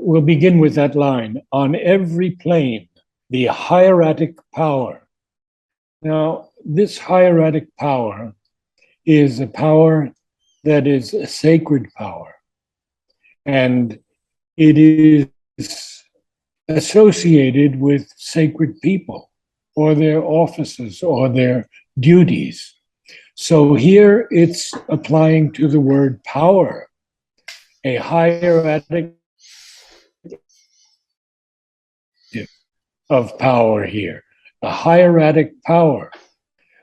we'll begin with that line. On every plane, the hieratic power. Now, this hieratic power is a power that is a sacred power. And it is associated with sacred people or their offices or their duties. So here it's applying to the word power, a hieratic of power here, a hieratic power.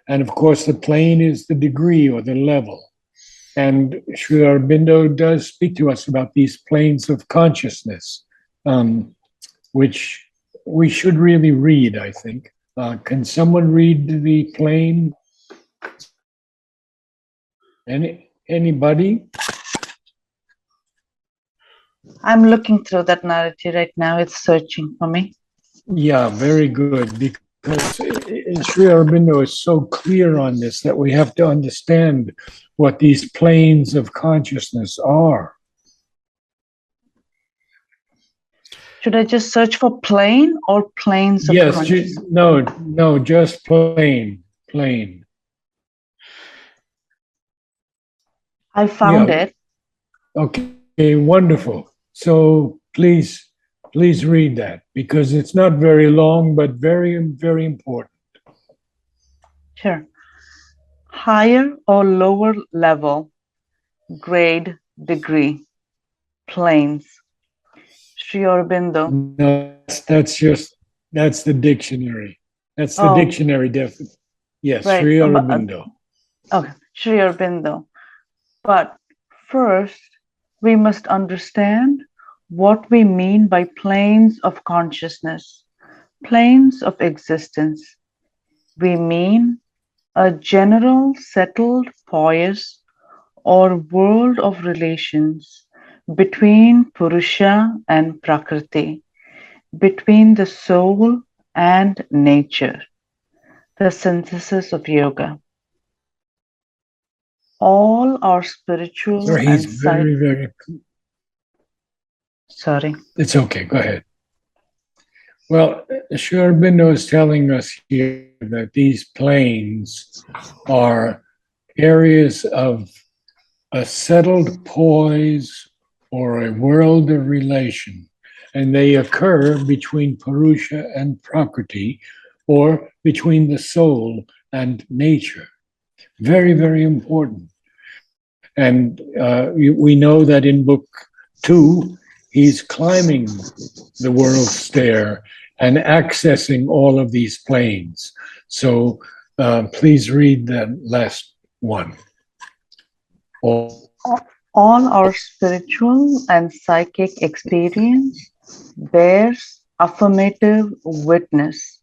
And of course, the plane is the degree or the level. And Sri Aurobindo does speak to us about these planes of consciousness, which we should really read, I think. Can someone read the plane? Anybody? I'm looking through that narrative right now. It's searching for me. Yeah, very good. Because Sri Aurobindo is so clear on this that we have to understand what these planes of consciousness are. Should I just search for plane or planes of consciousness? No, just plane. I found it. Okay, wonderful. So please read that because it's not very long, but very, very important. Sure. Higher or lower level, grade, degree, planes. Sri Aurobindo. No, that's the dictionary. That's the dictionary definition. Yes, right. Sri Aurobindo. Okay, Sri Aurobindo. But first, we must understand what we mean by planes of consciousness, planes of existence. We mean a general settled poise or world of relations between Purusha and Prakriti, between the soul and nature, the synthesis of yoga. All our spiritual and Sorry. It's okay, go ahead. Well, Sri Aurobindo is telling us here that these planes are areas of a settled poise or a world of relation, and they occur between Purusha and Prakriti, or between the soul and nature. Very, very important. And we know that in book 2, he's climbing the world stair and accessing all of these planes. So please read the last one. All our spiritual and psychic experience bears affirmative witness,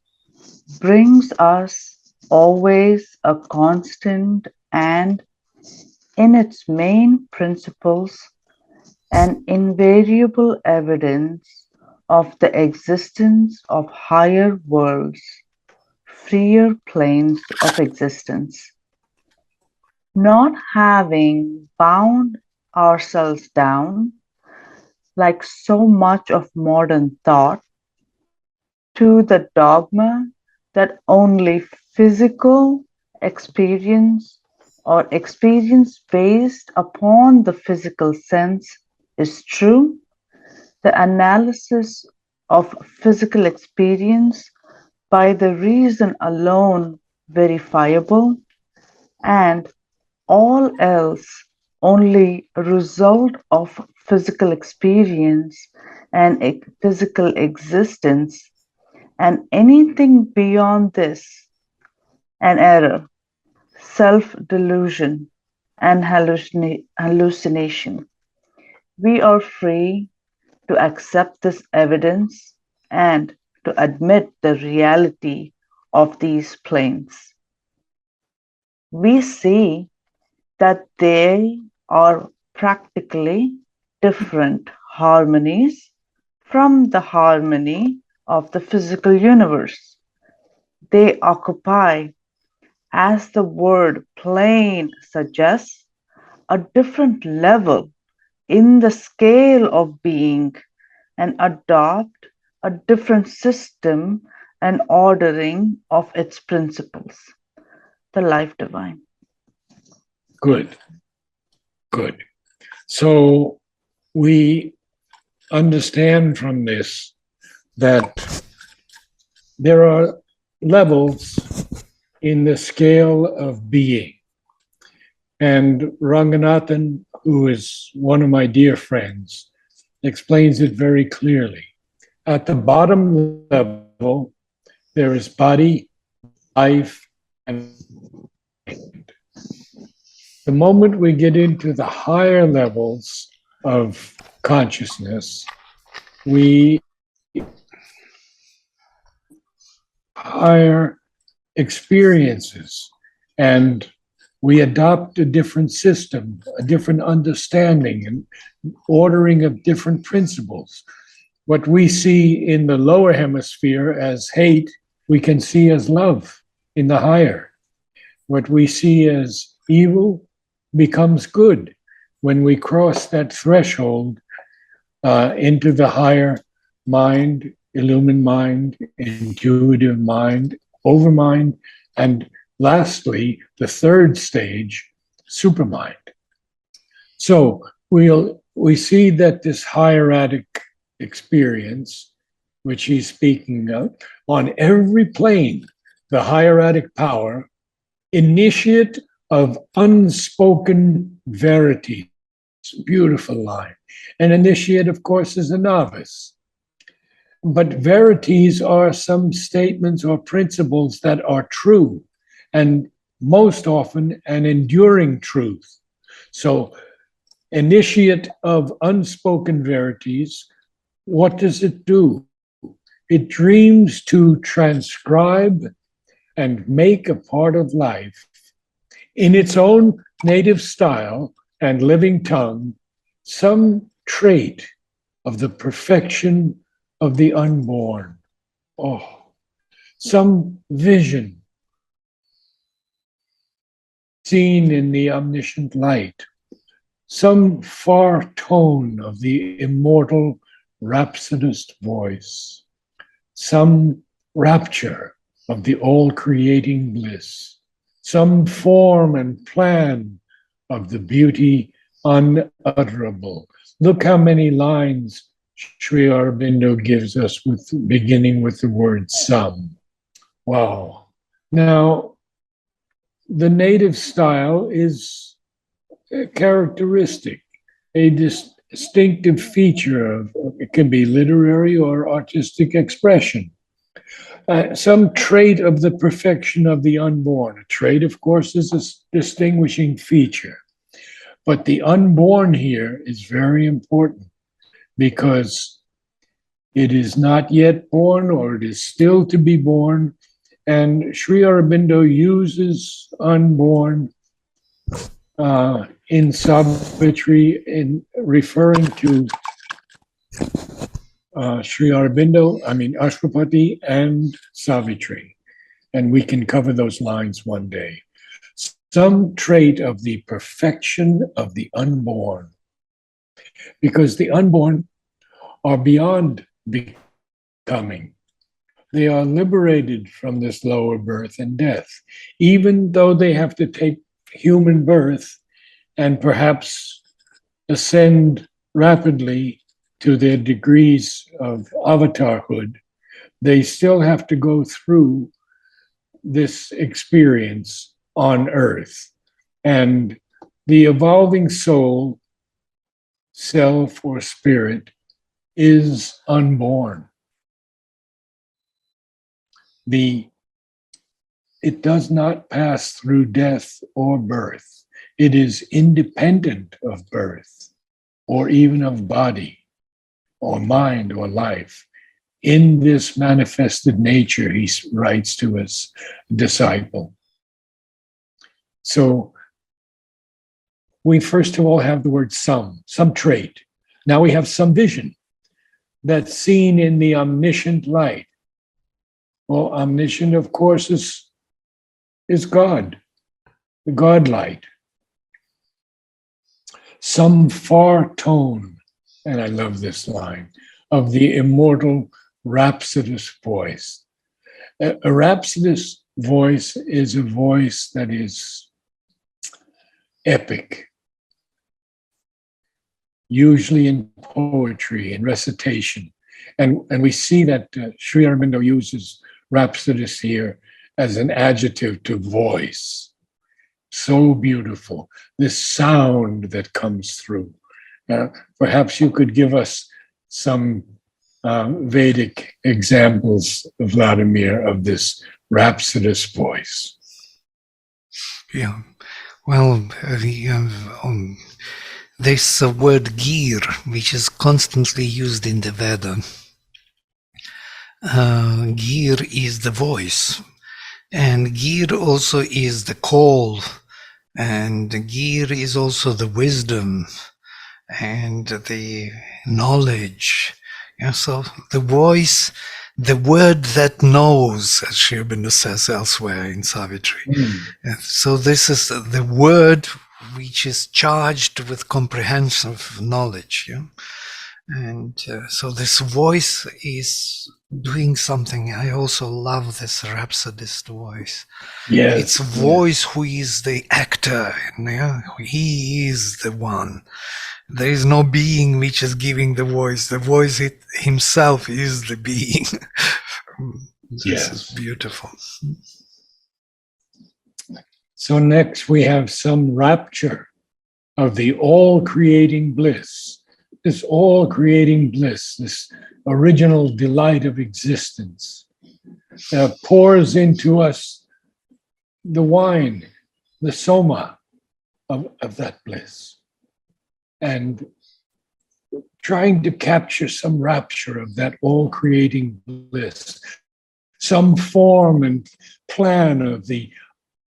brings us always a constant and, in its main principles, an invariable evidence of the existence of higher worlds, freer planes of existence. Not having bound ourselves down, like so much of modern thought, to the dogma that only physical experience or experience based upon the physical sense is true, the analysis of physical experience by the reason alone verifiable, and all else only a result of physical experience and physical existence, and anything beyond this, an error, self-delusion, and hallucination. We are free to accept this evidence and to admit the reality of these planes. We see that they are practically different harmonies from the harmony of the physical universe. They occupy, as the word plane suggests, a different level in the scale of being and adopt a different system and ordering of its principles. The life divine. Good, good. So we understand from this that there are levels in the scale of being. And Ranganathan, who is one of my dear friends, explains it very clearly. At the bottom level, there is body, life, and mind. The moment we get into the higher levels of consciousness, we higher experiences and we adopt a different system, a different understanding and ordering of different principles. What we see in the lower hemisphere as hate, we can see as love in the higher. What we see as evil becomes good when we cross that threshold into the higher mind, illumined mind, intuitive mind, overmind, and lastly, the third stage, supermind. So we see that this hieratic experience, which he's speaking of, on every plane, the hieratic power, initiate of unspoken verity. Beautiful line. An initiate, of course, is a novice. But verities are some statements or principles that are true, and most often an enduring truth. So, initiate of unspoken verities, what does it do? It dreams to transcribe and make a part of life in its own native style and living tongue, some trait of the perfection of the unborn. Oh, some vision seen in the omniscient light, some far tone of the immortal rhapsodist voice, some rapture of the all-creating bliss, some form and plan of the beauty unutterable. Look how many lines Sri Aurobindo gives us beginning with the word some. Wow. Now, the native style is characteristic, a distinctive feature of, it can be literary or artistic expression. Some trait of the perfection of the unborn. A trait, of course, is a distinguishing feature. But the unborn here is very important because it is not yet born or it is still to be born. And Sri Aurobindo uses unborn in Savitri in referring to Sri Aurobindo, Ashwapati and Savitri. And we can cover those lines one day. Some trait of the perfection of the unborn. Because the unborn are beyond becoming. They are liberated from this lower birth and death, even though they have to take human birth and perhaps ascend rapidly to their degrees of avatarhood. They still have to go through this experience on earth. And the evolving soul, self or spirit, is unborn. It does not pass through death or birth. It is independent of birth or even of body or mind or life. In this manifested nature, he writes to his disciple. So we first of all have the word some trait. Now we have some vision that's seen in the omniscient light. Well, omniscient, of course, is God, the God light. Some far tone, and I love this line, of the immortal rhapsodist voice. A rhapsodist voice is a voice that is epic, usually in poetry and recitation. And we see that Sri Aurobindo uses rhapsodist here as an adjective to voice. So beautiful, this sound that comes through. Perhaps you could give us some Vedic examples, Vladimir, of this rhapsodist voice. Yeah, well, this word gir, which is constantly used in the Veda, gir is the voice, and gir also is the call, and gir is also the wisdom and the knowledge. Yeah, so the voice, the word that knows, as Sri Aurobindo says elsewhere in Savitri. So this is the word which is charged with comprehensive knowledge. Yeah? And so this voice is doing something. I also love this rhapsodist voice. Yes, it's voice who is the actor. Yeah? He is the one. There is no being which is giving the voice. The voice himself is the being. This is beautiful. So next we have some rapture of the all-creating bliss. This all-creating bliss, this original delight of existence, pours into us the wine, the soma of that bliss. And trying to capture some rapture of that all-creating bliss, some form and plan of the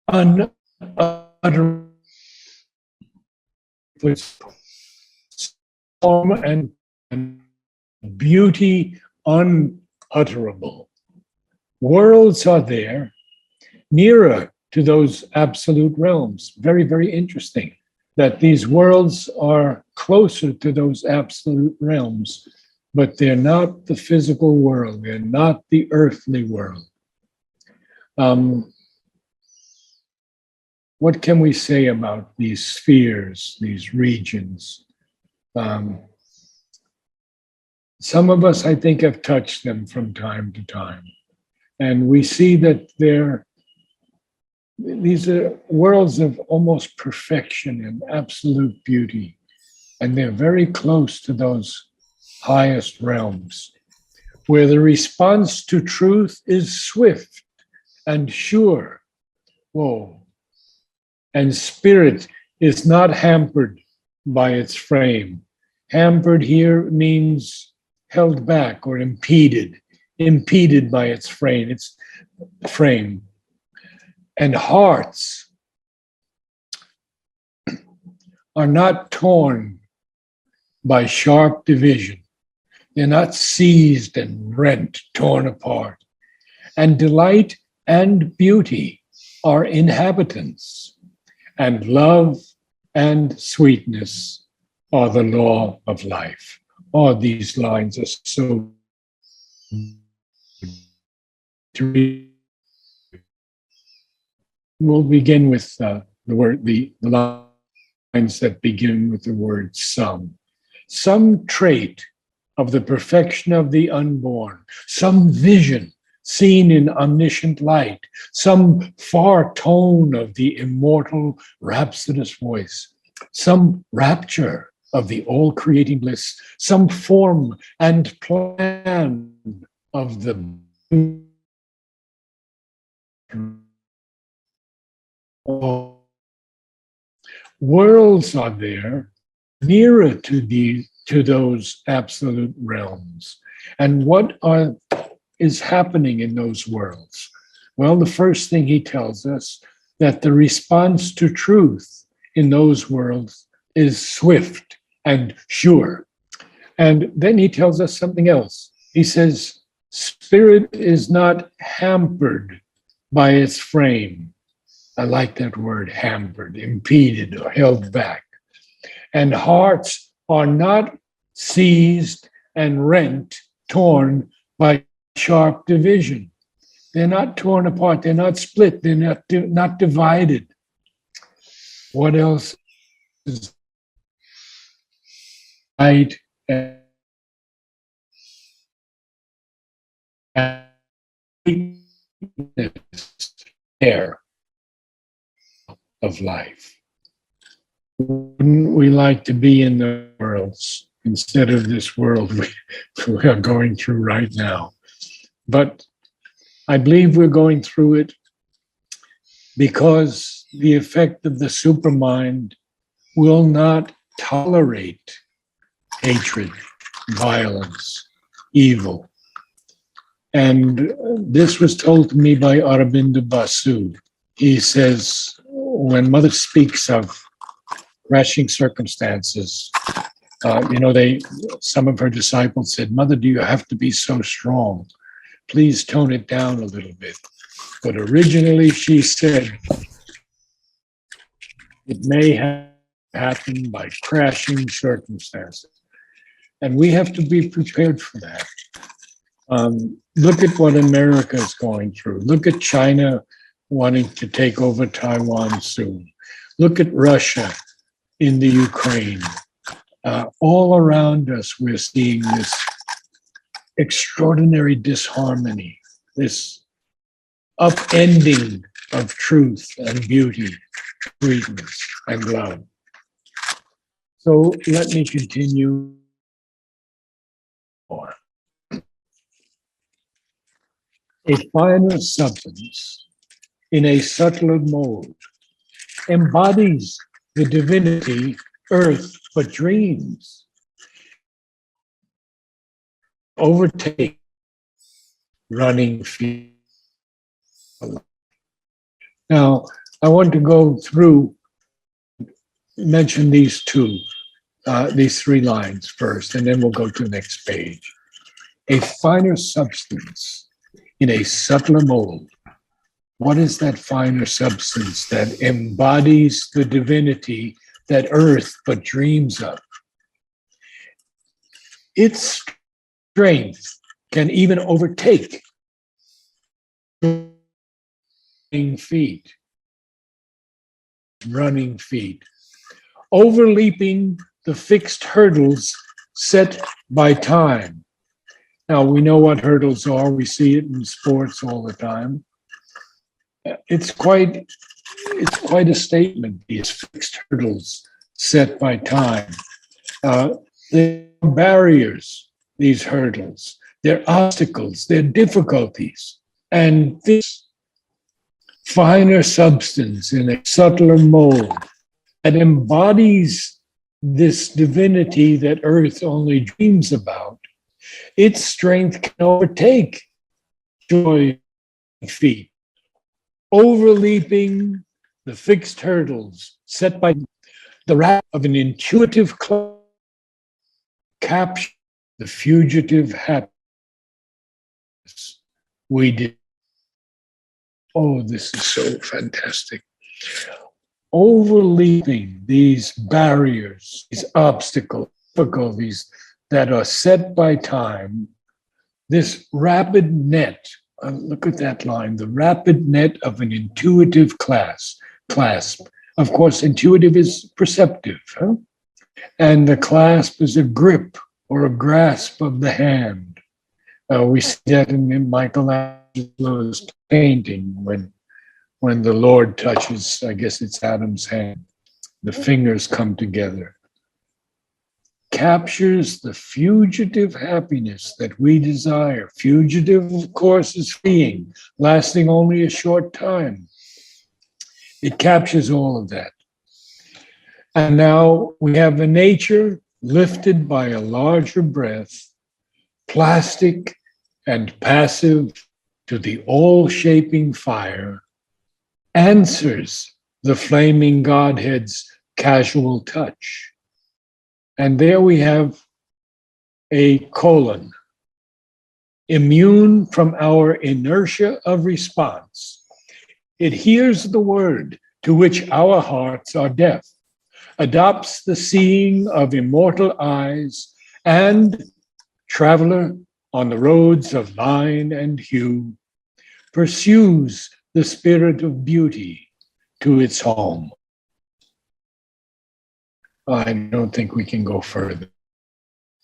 unutterable form and beauty unutterable. Worlds are there, nearer to those absolute realms. Very, very interesting that these worlds are closer to those absolute realms, but they're not the physical world. They're not the earthly world. What can we say about these spheres, these regions? Some of us, I think, have touched them from time to time. And we see that these are worlds of almost perfection and absolute beauty. And they're very close to those highest realms, where the response to truth is swift and sure. Whoa. And spirit is not hampered by its frame. Hampered here means held back or impeded by its frame. And hearts are not torn by sharp division. They're not seized and rent, torn apart. And delight and beauty are inhabitants. And love and sweetness are the law of life. All these lines are so we'll begin with the lines that begin with the word some. Some trait of the perfection of the unborn, some vision seen in omniscient light, some far tone of the immortal rhapsodist voice, some rapture of the all-creating bliss, some form and plan of the worlds are there nearer to those absolute realms. And what is happening in those worlds? Well, the first thing he tells us that the response to truth in those worlds is swift and sure. And then he tells us something else. He says, spirit is not hampered by its frame. I like that word, hampered, impeded, or held back. And hearts are not seized and rent, torn by sharp division. They're not torn apart. They're not split. They're not divided. What else is right and air of life? Wouldn't we like to be in the worlds instead of this world we are going through right now? But I believe we're going through it because the effect of the supermind will not tolerate hatred, violence, evil. And this was told to me by Aurobindo Basu. He says, when Mother speaks of crashing circumstances, some of her disciples said, "Mother, do you have to be so strong? Please tone it down a little bit." But originally she said, it may happen by crashing circumstances. And we have to be prepared for that. Look at what America is going through. Look at China wanting to take over Taiwan soon. Look at Russia in the Ukraine. All around us, we're seeing this extraordinary disharmony, this upending of truth and beauty, sweetness and love. So let me continue on. A finer substance in a subtler mode embodies the divinity earth but dreams. Overtake running feet. Now, I want to go through, mention these three lines first, and then we'll go to the next page. A finer substance in a subtler mold. What is that finer substance that embodies the divinity that earth but dreams of? Its strength can even overtake running feet, overleaping the fixed hurdles set by time. Now, we know what hurdles are. We see it in sports all the time. It's quite a statement, these fixed hurdles set by time. They're barriers, these hurdles. They're obstacles, they're difficulties. And this finer substance in a subtler mold that embodies this divinity that earth only dreams about, its strength can overtake joy feet, overleaping the fixed hurdles set by the wrath of an intuitive capture the fugitive happiness we did. Oh, this is so fantastic. Overleaping these barriers, these obstacles, difficulties that are set by time, this rapid net, look at that line, the rapid net of an intuitive clasp. Of course, intuitive is perceptive, huh? And the clasp is a grip or a grasp of the hand. We see that in Michelangelo's painting when the Lord touches, I guess it's Adam's hand, the fingers come together. Captures the fugitive happiness that we desire. Fugitive, of course, is fleeing, lasting only a short time. It captures all of that. And now we have a nature lifted by a larger breath, plastic and passive to the all-shaping fire, answers the flaming Godhead's casual touch. And there we have a colon, immune from our inertia of response. It hears the word to which our hearts are deaf, adopts the seeing of immortal eyes, and traveler on the roads of line and hue, pursues the spirit of beauty to its home. I don't think we can go further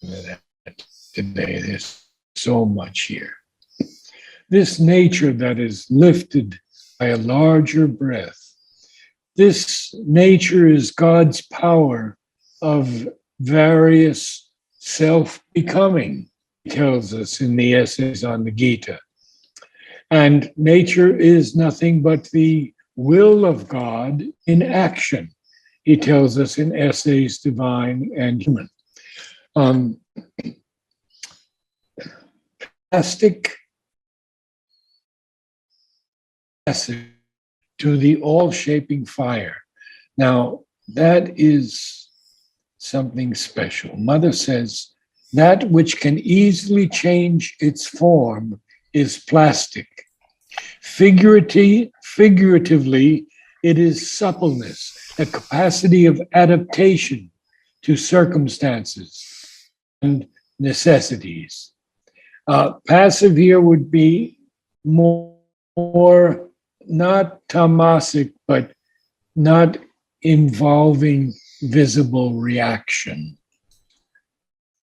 than that today. There's so much here. This nature that is lifted by a larger breath. This nature is God's power of various self-becoming, he tells us in the essays on the Gita. And nature is nothing but the will of God in action, he tells us in Essays Divine and Human. Plastic acid to the all-shaping fire. Now, that is something special. Mother says, that which can easily change its form is plastic. Figuratively, it is suppleness, a capacity of adaptation to circumstances and necessities. Passive here would be more not tamasic, but not involving visible reaction.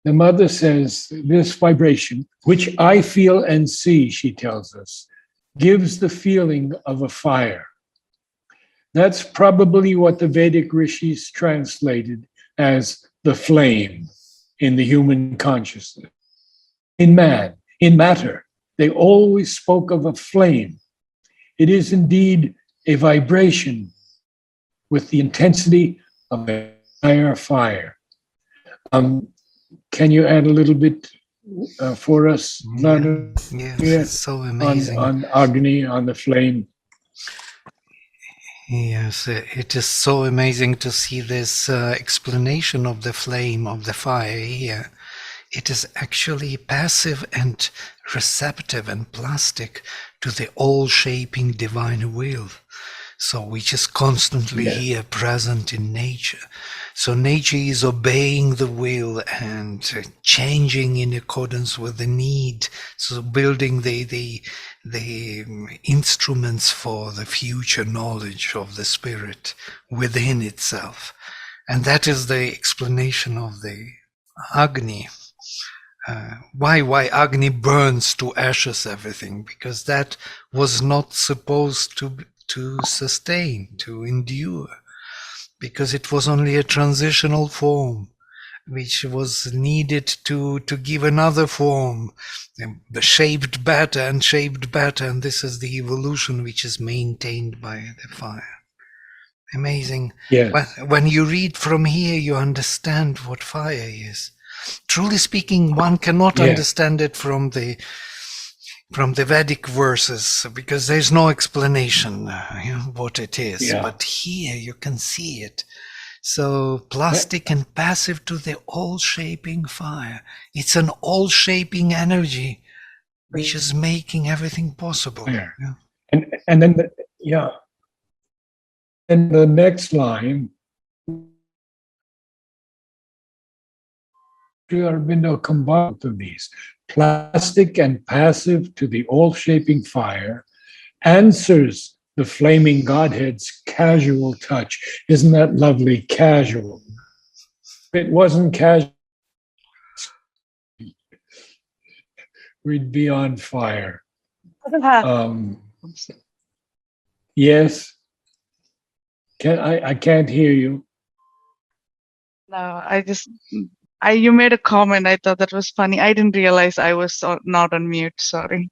The mother says, this vibration, which I feel and see, she tells us, gives the feeling of a fire. That's probably what the Vedic rishis translated as the flame in the human consciousness. In man, in matter, they always spoke of a flame. It is indeed a vibration with the intensity of a higher fire. Can you add a little bit for us, Narad? Yes, it's so amazing. On Agni, on the flame. Yes, it is so amazing to see this explanation of the flame, of the fire here. It is actually passive and receptive and plastic to the all-shaping divine will. So which is constantly here present in nature. So nature is obeying the will and changing in accordance with the need. So building the instruments for the future knowledge of the spirit within itself. And that is the explanation of the Agni. Why Agni burns to ashes everything? Because that was not supposed to sustain, to endure, because it was only a transitional form which was needed to give another form, shaped better, and this is the evolution which is maintained by the fire. Amazing. Yes. When you read from here, you understand what fire is. Truly speaking, one cannot understand it from the Vedic verses, because there's no explanation what it is. But here you can see it. So plastic and passive to the all-shaping fire. It's an all-shaping energy which is making everything possible. And then and the next line, Aurobindo combined of these, plastic and passive to the all-shaping fire, answers the flaming Godhead's casual touch. Isn't that lovely? Casual. If it wasn't casual, we'd be on fire. Yes? I can't hear you. No, you made a comment. I thought that was funny. I didn't realize I was not on mute. Sorry.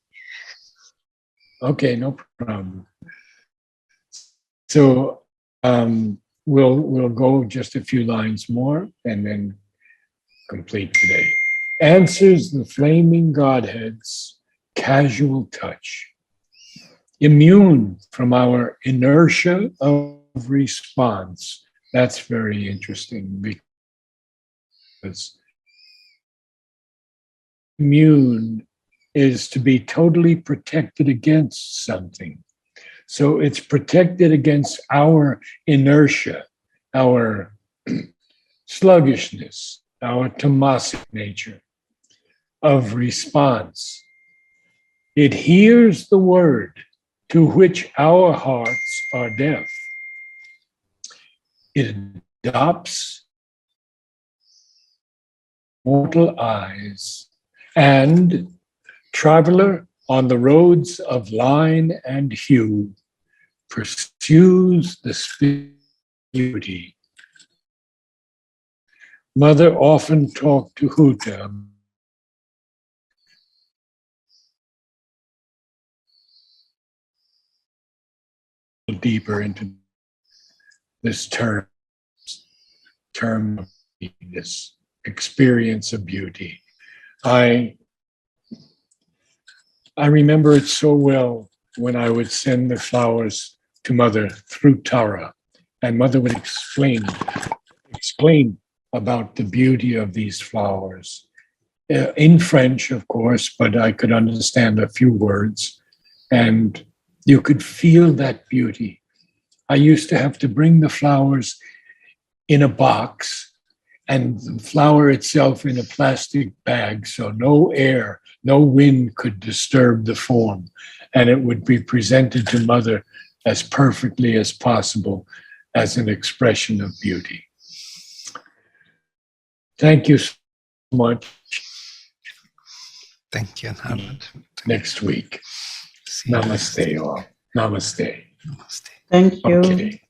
Okay, no problem. So we'll go just a few lines more and then complete today. Answers the flaming Godhead's casual touch, immune from our inertia of response. That's very interesting, because immune is to be totally protected against something. So it's protected against our inertia, our sluggishness, our tamasic nature. of response. It hears the word to which our hearts are deaf. It adopts mortal eyes, and traveler on the roads of line and hue pursues the beauty. Mother often talked to Huta deeper into this term of this experience of beauty. I remember it so well when I would send the flowers to Mother through Tara, and Mother would explain about the beauty of these flowers. In French, of course, but I could understand a few words, and you could feel that beauty. I used to have to bring the flowers in a box and the flower itself in a plastic bag, so no air, no wind could disturb the form, and it would be presented to Mother as perfectly as possible as an expression of beauty. Thank you so much. Thank you, Narad. Next week. See you next Namaste, all. Namaste. Namaste. Thank you. Okay.